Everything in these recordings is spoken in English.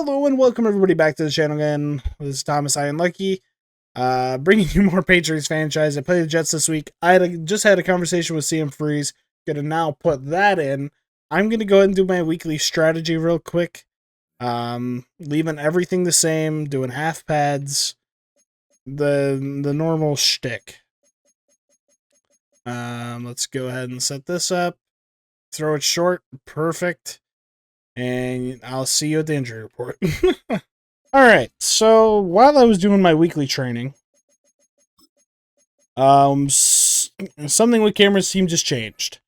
Hello and welcome everybody back to the channel again. This is Thomas I Unlucky, bringing you more Patriots franchise. I played the Jets this week. Just had a conversation with CM Freeze. Gonna now put that in. I'm gonna go ahead and do my weekly strategy real quick. Leaving everything the same, doing half pads, the normal shtick. Let's go ahead and set this up. Throw it short, perfect. And I'll see you at the injury report. Alright, so while I was doing my weekly training, something with Cameron's team just changed.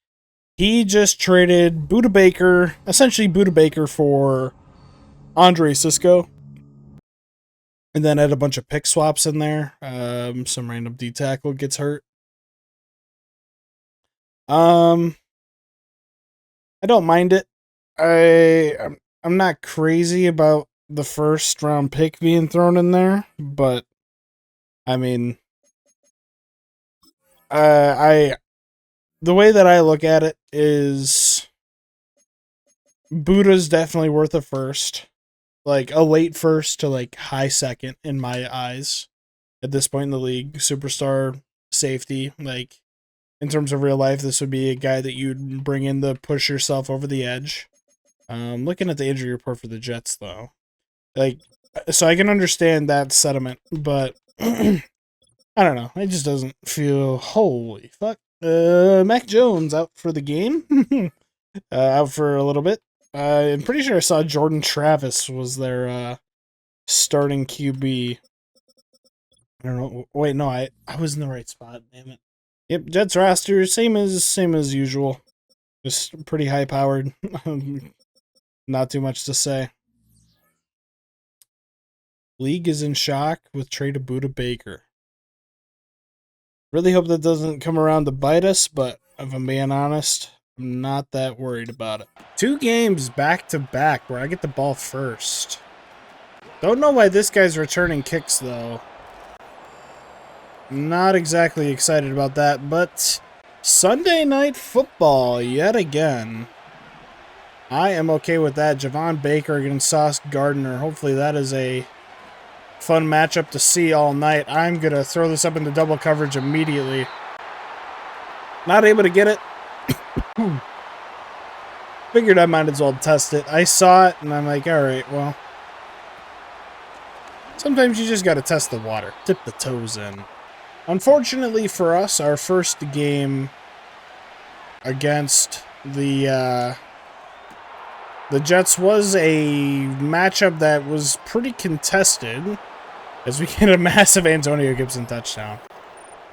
He just traded Buda Baker, essentially Buda Baker, for Andre Cisco. And then had a bunch of pick swaps in there. Some random D tackle gets hurt. I don't mind it. I'm not crazy about the first round pick being thrown in there, but I mean, the way that I look at it is Buddha's definitely worth a first, like a late first to like high second in my eyes at this point in the league. Superstar safety, like in terms of real life, this would be a guy that you'd bring in to push yourself over the edge. Looking at the injury report for the Jets, though, like, so I can understand that sentiment, but I don't know. It just doesn't feel. Holy fuck! Mac Jones out for the game, out for a little bit. I'm pretty sure I saw Jordan Travis was their starting QB. I don't know. Wait, no, I was in the right spot. Damn it. Yep, Jets roster same as usual. Just pretty high powered. Not too much to say. League is in shock with trade of Buda Baker. Really hope that doesn't come around to bite us, but if I'm being honest, I'm not that worried about it. 2 games back to back where I get the ball first. Don't know why this guy's returning kicks, though. Not exactly excited about that, but Sunday Night Football yet again. I am okay with that. Javon Baker against Sauce Gardner. Hopefully that is a fun matchup to see all night. I'm going to throw this up into double coverage immediately. Not able to get it. Figured I might as well test it. I saw it, and I'm like, alright, well. Sometimes you just got to test the water. Dip the toes in. Unfortunately for us, our first game against the Jets was a matchup that was pretty contested, as we get a massive Antonio Gibson touchdown.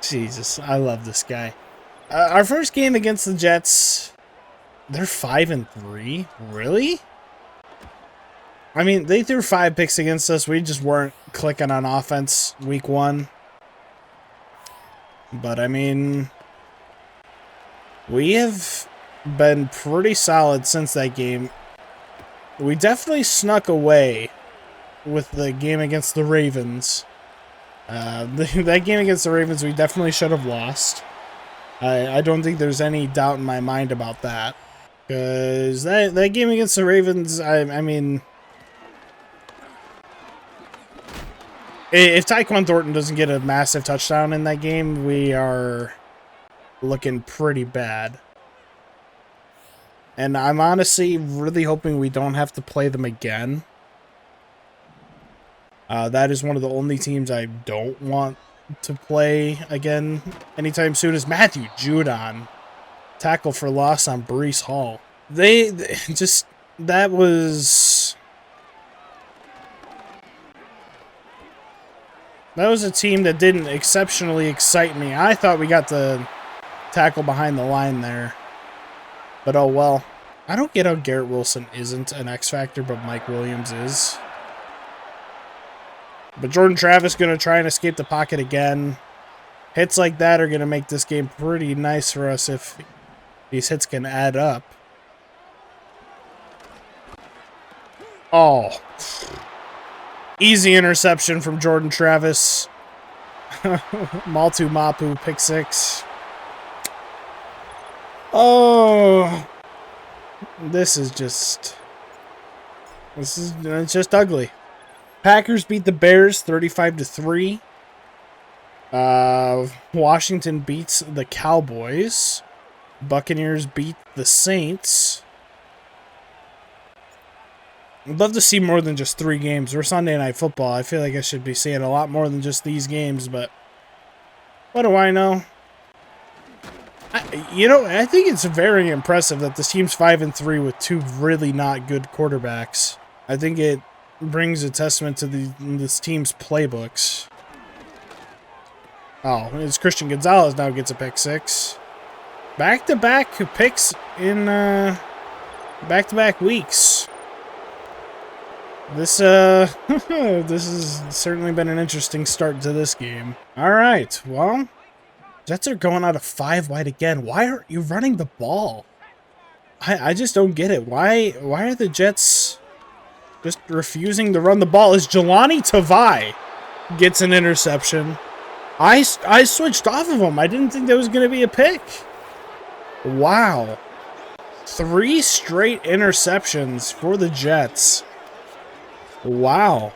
Jesus, I love this guy. Our first game against the Jets, they're 5-3? Really? I mean, they threw 5 picks against us. We just weren't clicking on offense week 1. But, I mean, we have been pretty solid since that game. We definitely snuck away with the game against the Ravens. That game against the Ravens, we definitely should have lost. I don't think there's any doubt in my mind about that. Because that game against the Ravens, I mean, if Tyquan Thornton doesn't get a massive touchdown in that game, we are looking pretty bad. And I'm honestly really hoping we don't have to play them again. That is one of the only teams I don't want to play again anytime soon is Matthew Judon. Tackle for loss on Breece Hall. They just, that was a team that didn't exceptionally excite me. I thought we got the tackle behind the line there. But oh well. I don't get how Garrett Wilson isn't an X Factor, but Mike Williams is. But Jordan Travis going to try and escape the pocket again. Hits like that are going to make this game pretty nice for us if these hits can add up. Oh. Easy interception from Jordan Travis. Maltu Mapu, pick 6. Oh. This is just... It's just ugly. Packers beat the Bears 35-3. Washington beats the Cowboys. Buccaneers beat the Saints. I'd love to see more than just 3 games. We're Sunday Night Football. I feel like I should be seeing a lot more than just these games, but what do I know? I think it's very impressive that this team's 5-3 with 2 really not good quarterbacks. I think it brings a testament to this team's playbooks. Oh, it's Christian Gonzalez now gets a pick 6. Back-to-back picks in back-to-back weeks. This this has certainly been an interesting start to this game. All right, well, Jets are going out of 5 wide again. Why aren't you running the ball? I just don't get it. Why are the Jets just refusing to run the ball? As Jelani Tavai gets an interception. I switched off of him. I didn't think there was going to be a pick. Wow. 3 straight interceptions for the Jets. Wow.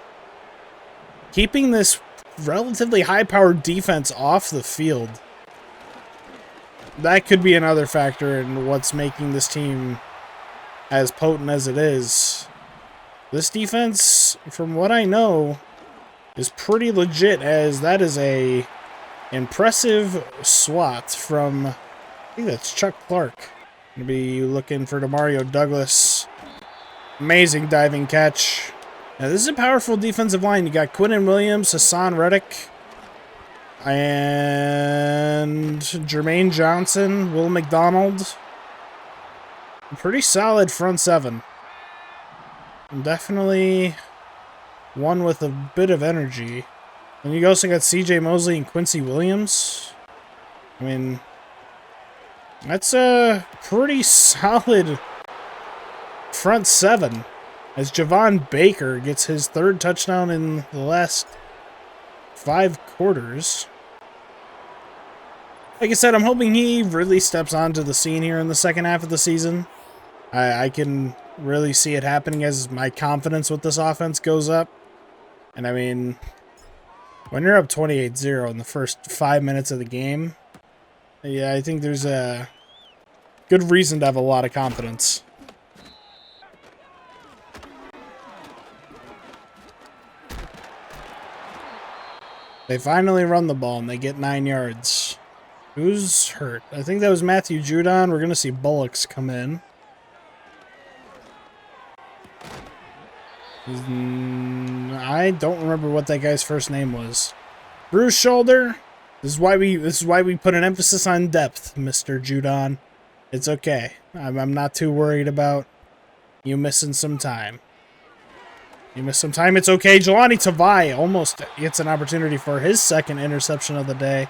Keeping this relatively high-powered defense off the field. That could be another factor in what's making this team as potent as it is. This defense, from what I know, is pretty legit, as that is a impressive swat from, I think that's Chuck Clark. Gonna be looking for Demario Douglas. Amazing diving catch. Now, this is a powerful defensive line. You got Quinnen Williams, Hassan Reddick, and Jermaine Johnson, Will McDonald. Pretty solid front 7. Definitely one with a bit of energy. And you also got CJ Mosley and Quincy Williams. I mean, that's a pretty solid front 7. As Javon Baker gets his 3rd touchdown in the last 5 quarters. Like I said, I'm hoping he really steps onto the scene here in the second half of the season. I can really see it happening as my confidence with this offense goes up. And I mean, when you're up 28-0 in the first 5 minutes of the game, yeah, I think there's a good reason to have a lot of confidence. They finally run the ball and they get 9 yards. Who's hurt? I think that was Matthew Judon. We're going to see Bullocks come in. I don't remember what that guy's first name was. Bruce Shoulder. This is why we put an emphasis on depth, Mr. Judon. It's okay. I'm not too worried about you missing some time. You missed some time. It's okay. Jelani Tavai almost gets an opportunity for his 2nd interception of the day.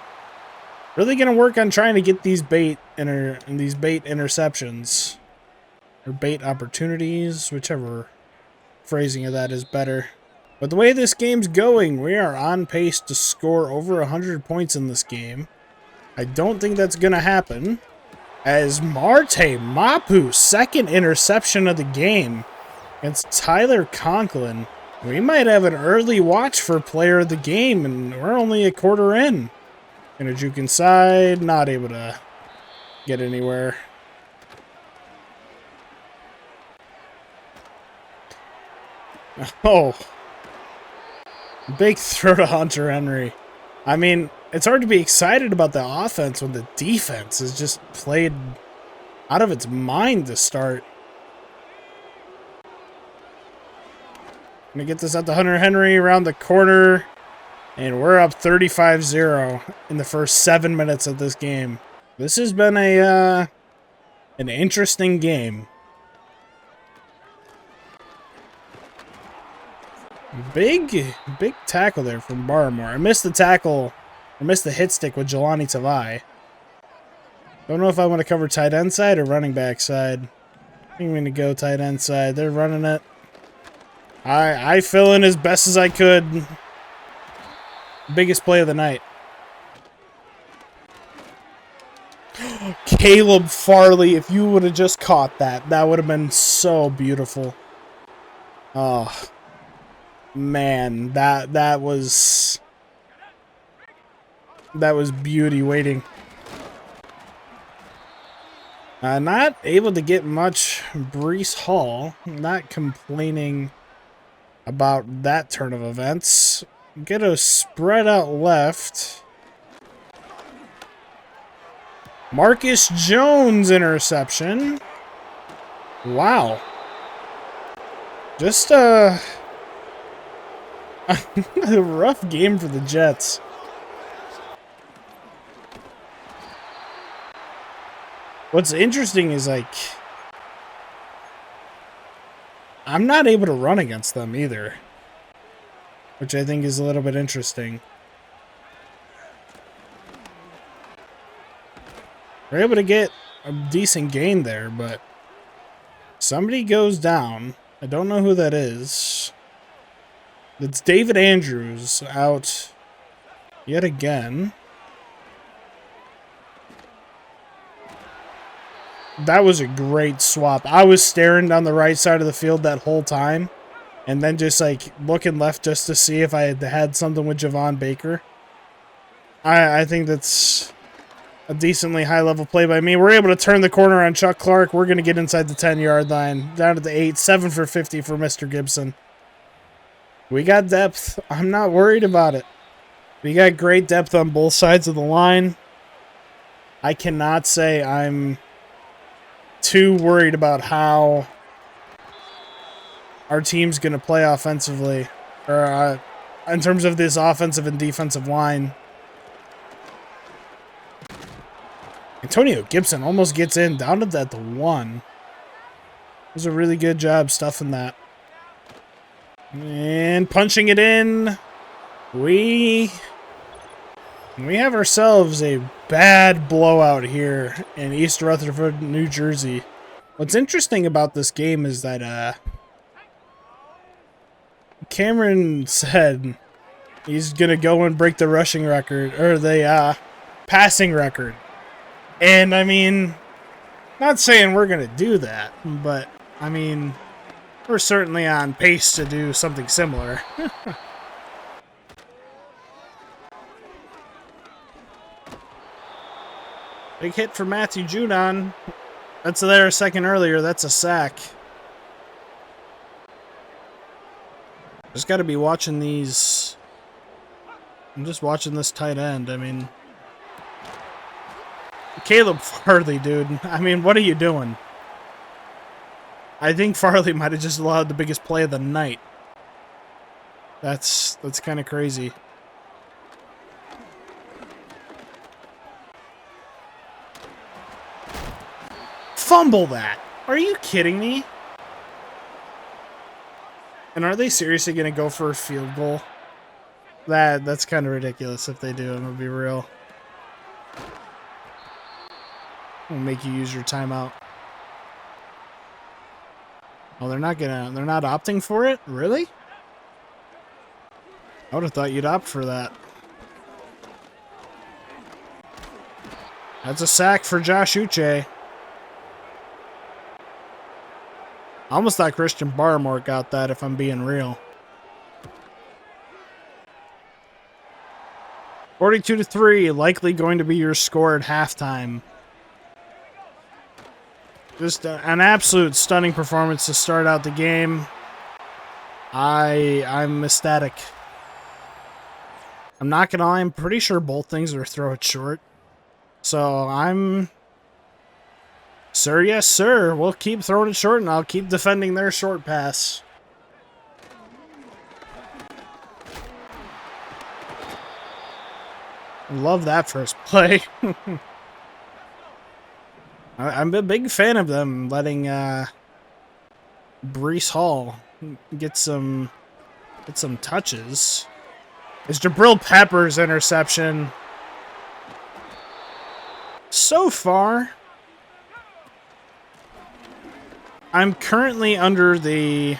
Really going to work on trying to get these bait interceptions. Or bait opportunities, whichever phrasing of that is better. But the way this game's going, we are on pace to score over 100 points in this game. I don't think that's going to happen. As Marte Mapu, 2nd interception of the game. Against Tyler Conklin. We might have an early watch for player of the game, and we're only a quarter in. Gonna juke inside, not able to get anywhere. Oh. Big throw to Hunter Henry. I mean, it's hard to be excited about the offense when the defense is just played out of its mind to start. Gonna get this out to Hunter Henry around the corner. And we're up 35-0 in the first 7 minutes of this game. This has been an interesting game. Big tackle there from Barmore. I missed the tackle. I missed the hit stick with Jelani Tavai. Don't know if I want to cover tight end side or running back side. I think I'm going to go tight end side. They're running it. I fill in as best as I could. Biggest play of the night. Caleb Farley, if you would have just caught that, that would have been so beautiful. Oh, man, that was beauty waiting. Not able to get much Breece Hall. Not complaining about that turn of events. Get a spread out left. Marcus Jones interception. Wow. Just a rough game for the Jets. What's interesting is, like, I'm not able to run against them either, which I think is a little bit interesting. We're able to get a decent gain there, but somebody goes down. I don't know who that is. It's David Andrews out yet again. That was a great swap. I was staring down the right side of the field that whole time, and then just like looking left just to see if I had something with Javon Baker. I think that's a decently high-level play by me. We're able to turn the corner on Chuck Clark. We're going to get inside the 10-yard line. Down to the 8. 7 for 50 for Mr. Gibson. We got depth. I'm not worried about it. We got great depth on both sides of the line. I cannot say I'm too worried about how our team's going to play offensively, or in terms of this offensive and defensive line. Antonio Gibson almost gets in, down to that 1. It was a really good job stuffing that. And punching it in. We have ourselves a bad blowout here in East Rutherford, New Jersey. What's interesting about this game is that Cameron said he's going to go and break the rushing record, or the passing record. And, I mean, not saying we're going to do that, but, I mean, we're certainly on pace to do something similar. Big hit for Matthew Judon. That's there a second earlier. That's a sack. Just got to be watching these. I'm just watching this tight end. I mean, Caleb Farley, dude. I mean, what are you doing? I think Farley might have just allowed the biggest play of the night. That's kind of crazy. Fumble that. Are you kidding me? And are they seriously going to go for a field goal? That's kind of ridiculous if they do, I'm going to be real. I'll make you use your timeout. Oh, they're not opting for it? Really? I would have thought you'd opt for that. That's a sack for Josh Uche. I almost thought Christian Barmore got that, if I'm being real. 42-3, likely going to be your score at halftime. Just an absolute stunning performance to start out the game. I'm ecstatic. I'm not gonna lie, I'm pretty sure both things are throw it short. So I'm... Sir, yes, sir. We'll keep throwing it short, and I'll keep defending their short pass. Love that first play. I'm a big fan of them letting Breece Hall get some touches. It's Jabril Peppers' interception. So far, I'm currently under the...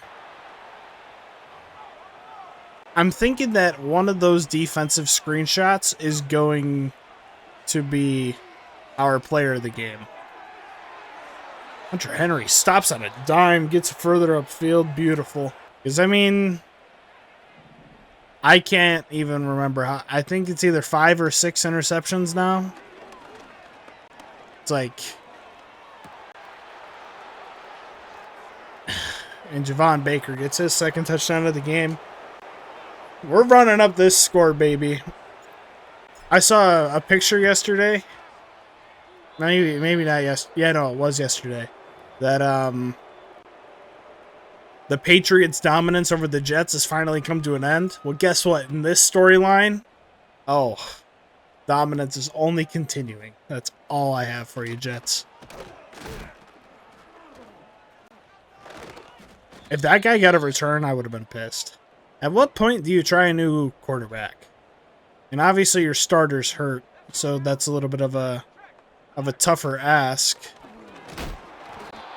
I'm thinking that one of those defensive screenshots is going to be our player of the game. Hunter Henry stops on a dime, gets further upfield. Beautiful. Because, I mean, I can't even remember how. I think it's either 5 or 6 interceptions now. It's like. And Javon Baker gets his second touchdown of the game. We're running up this score, baby. I saw a picture yesterday. Maybe not yesterday. Yeah, no, it was yesterday. That the Patriots' dominance over the Jets has finally come to an end. Well, guess what? In this storyline, dominance is only continuing. That's all I have for you, Jets. If that guy got a return, I would have been pissed. At what point do you try a new quarterback? And obviously your starter's hurt, so that's a little bit of a tougher ask.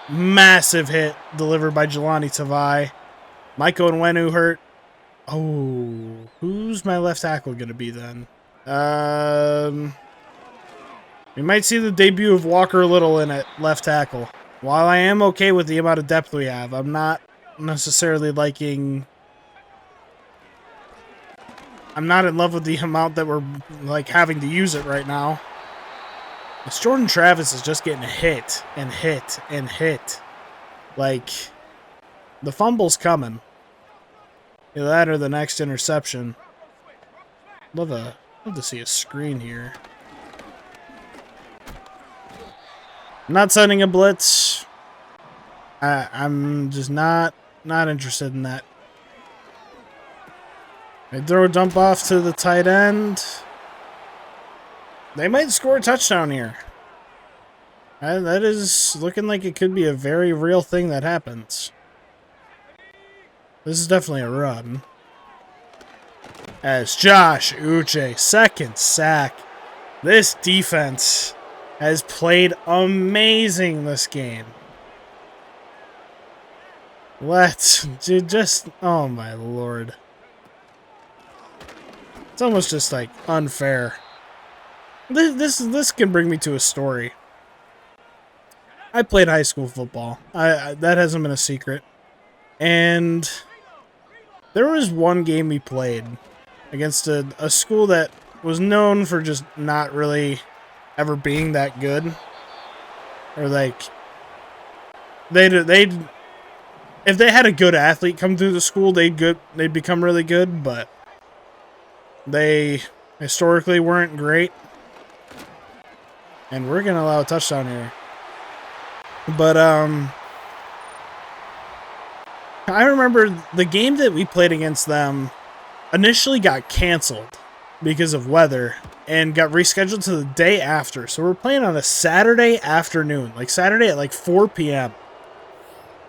Massive hit delivered by Jelani Tavai. Michael Onwenu hurt. Oh, who's my left tackle going to be then? We might see the debut of Walker Little in at left tackle. While I am okay with the amount of depth we have, I'm not necessarily liking... I'm not in love with the amount that we're like having to use it right now. This Jordan Travis is just getting hit and hit and hit. Like, the fumble's coming. Either that or the next interception. Love to see a screen here. I'm not sending a blitz. I'm just not interested in that. I throw a dump off to the tight end. They might score a touchdown here. That is looking like it could be a very real thing that happens. This is definitely a run. As Josh Uche, second sack. This defense has played amazing this game. Oh my lord. It's almost just like unfair. This can bring me to a story. I played high school football. That hasn't been a secret. And there was one game we played against a school that was known for just not really ever being that good. Or like they'd if they had a good athlete come through the school, they'd become really good, but they historically weren't great. And we're gonna allow a touchdown here. But I remember the game that we played against them initially got canceled because of weather and got rescheduled to the day after. So we're playing on a Saturday afternoon, like Saturday at like 4 p.m.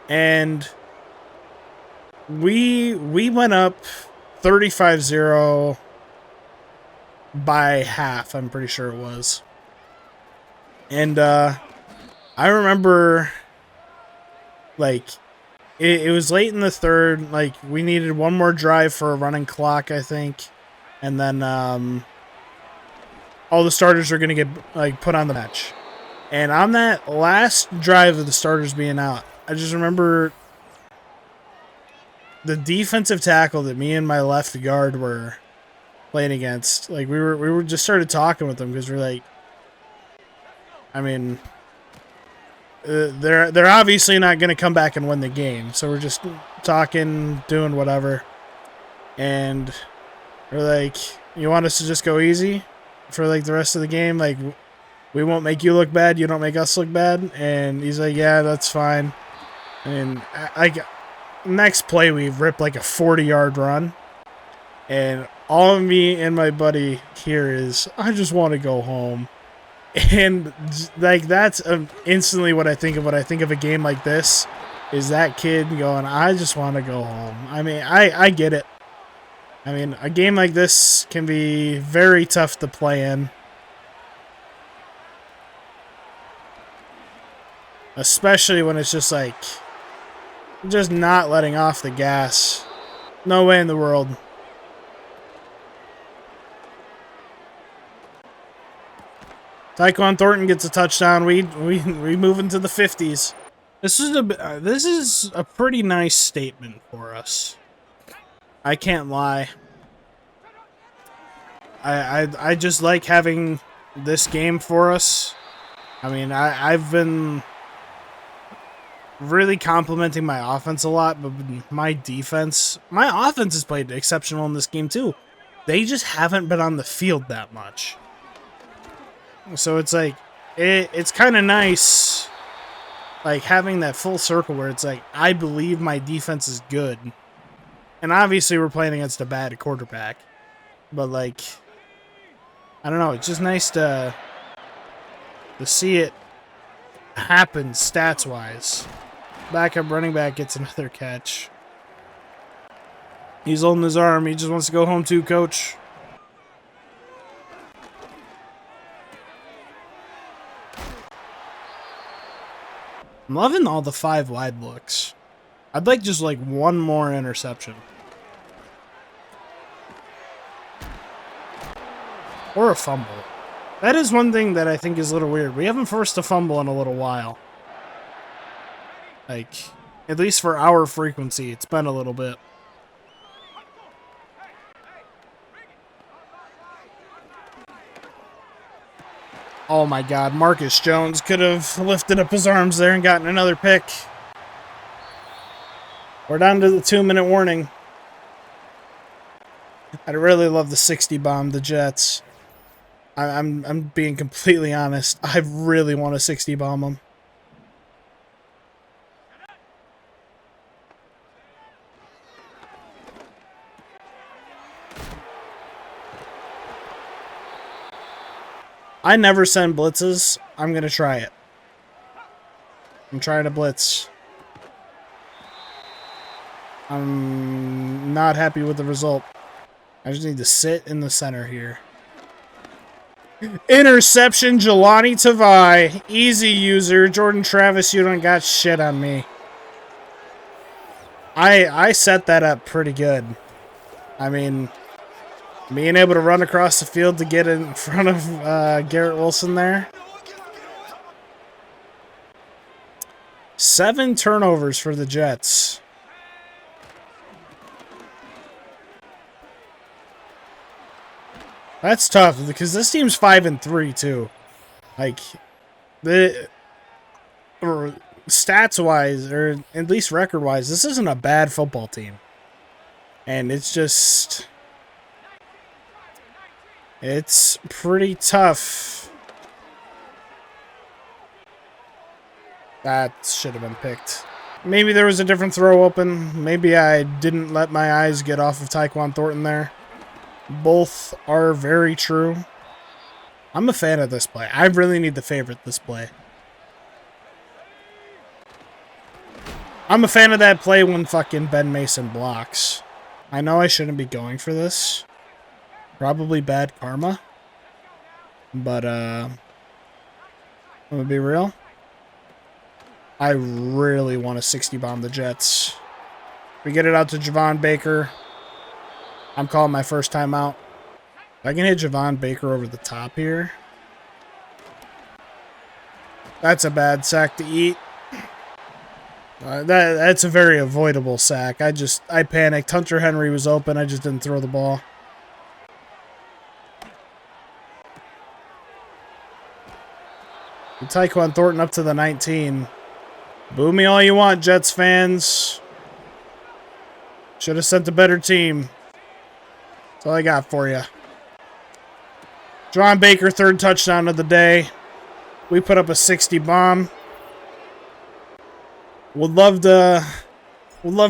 And we went up 35-0 by half, I'm pretty sure it was. And I remember, like, it was late in the third. Like, we needed one more drive for a running clock, I think. And then all the starters are going to get, like, put on the bench. And on that last drive of the starters being out, I just remember the defensive tackle that me and my left guard were playing against. Like, we were just started talking with them because we're like, I mean, they're obviously not going to come back and win the game. So we're just talking, doing whatever. And we're like, you want us to just go easy for like the rest of the game? Like, we won't make you look bad. You don't make us look bad. And he's like, yeah, that's fine. And next play, we ripped like a 40-yard run. And all of me and my buddy here is, I just want to go home. And like that's instantly what I think of when I think of a game like this, is that kid going, I just want to go home. I mean, I get it. I mean, a game like this can be very tough to play in. Especially when it's just like, just not letting off the gas. No way in the world. Tyquan Thornton gets a touchdown. We move into the 50s. This is a pretty nice statement for us. I can't lie. I just like having this game for us. I mean, I've been really complimenting my offense a lot, but my offense has played exceptional in this game too. They just haven't been on the field that much. So it's like, it's kind of nice, like, having that full circle where it's like, I believe my defense is good. And obviously we're playing against a bad quarterback. But, like, I don't know, it's just nice to see it happen stats-wise. Backup running back gets another catch. He's holding his arm. He just wants to go home too, coach. I'm loving all the 5 wide looks. I'd like just like one more interception. Or a fumble. That is one thing that I think is a little weird. We haven't forced a fumble in a little while. Like, at least for our frequency, it's been a little bit. Oh my god, Marcus Jones could have lifted up his arms there and gotten another pick. We're down to the 2-minute warning. I'd really love the 60 bomb the Jets. I'm being completely honest. I really want to 60 bomb them. I never send blitzes. I'm going to try it. I'm trying to blitz. I'm not happy with the result. I just need to sit in the center here. Interception, Jelani Tavai. Easy user. Jordan Travis, you don't got shit on me. I set that up pretty good. I mean, being able to run across the field to get in front of Garrett Wilson there. 7 turnovers for the Jets. That's tough because this team's 5-3 too. Like, stats wise, or at least record wise, this isn't a bad football team. And it's just, it's pretty tough. That should have been picked. Maybe there was a different throw open. Maybe I didn't let my eyes get off of Tyquan Thornton there. Both are very true. I'm a fan of this play. I really need to favorite this play. I'm a fan of that play when fucking Ben Mason blocks. I know I shouldn't be going for this. Probably bad karma. But, I'm gonna be real. I really want to 60 bomb the Jets. We get it out to Javon Baker. I'm calling my first time out. If I can hit Javon Baker over the top here. That's a bad sack to eat. That's a very avoidable sack. I panicked. Hunter Henry was open. I just didn't throw the ball. Tyquan Thornton up to the 19. Boo me all you want, Jets fans. Should have sent a better team. That's all I got for you. Javon Baker, 3rd touchdown of the day. We put up a 60 bomb. Would love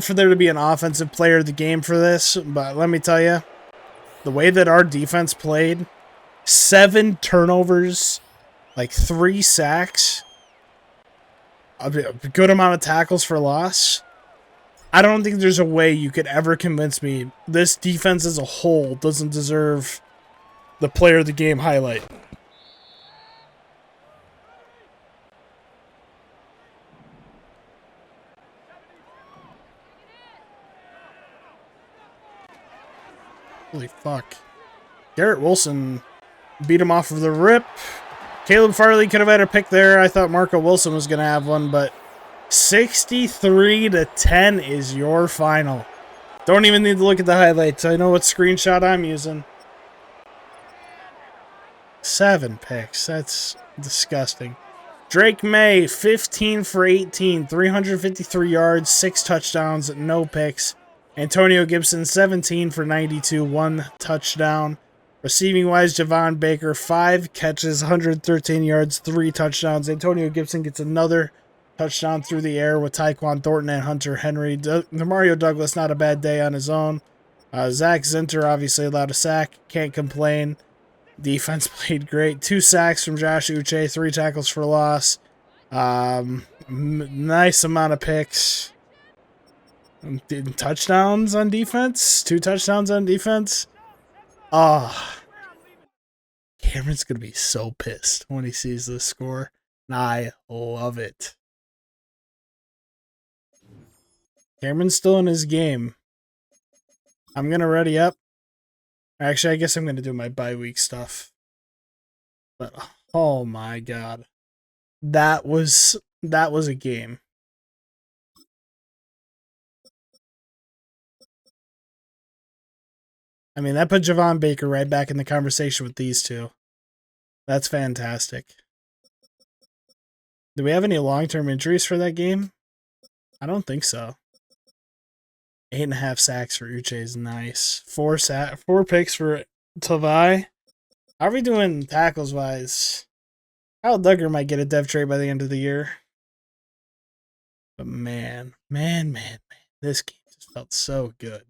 for there to be an offensive player of the game for this, but let me tell you, the way that our defense played, 7 turnovers, like 3 sacks, a good amount of tackles for loss. I don't think there's a way you could ever convince me this defense as a whole doesn't deserve the player of the game highlight. Holy fuck. Garrett Wilson beat him off of the rip. Caleb Farley could have had a pick there. I thought Marco Wilson was going to have one, but 63-10 is your final. Don't even need to look at the highlights. I know what screenshot I'm using. 7 picks. That's disgusting. Drake May, 15 for 18, 353 yards, 6 touchdowns, no picks. Antonio Gibson, 17 for 92, 1 touchdown. Receiving-wise, Javon Baker, 5 catches, 113 yards, 3 touchdowns. Antonio Gibson gets another touchdown through the air with Tyquan Thornton and Hunter Henry. Mario Douglas, not a bad day on his own. Zach Zinter obviously allowed a sack. Can't complain. Defense played great. 2 sacks from Josh Uche. 3 tackles for loss. Nice amount of picks. Touchdowns on defense. 2 touchdowns on defense. Oh, Cameron's going to be so pissed when he sees this score. And I love it. Cameron's still in his game. I'm going to ready up. Actually, I guess I'm going to do my bye week stuff. But, oh my god. That was a game. I mean, that put Javon Baker right back in the conversation with these two. That's fantastic. Do we have any long-term injuries for that game? I don't think so. 8.5 sacks for Uche is nice. 4 picks for Tavai. How are we doing tackles-wise? Kyle Duggar might get a dev trade by the end of the year. But man. This game just felt so good.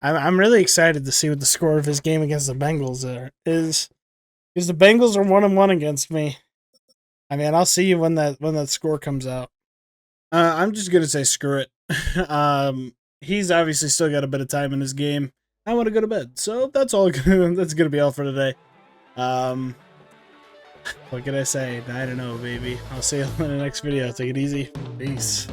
I'm really excited to see what the score of his game against the Bengals is. Because the Bengals are 1-1 against me. I mean, I'll see you when that score comes out. I'm just gonna say screw it. He's obviously still got a bit of time in his game. I want to go to bed, so that's all. That's gonna be all for today. What can I say? I don't know, baby. I'll see you in the next video. Take it easy. Peace.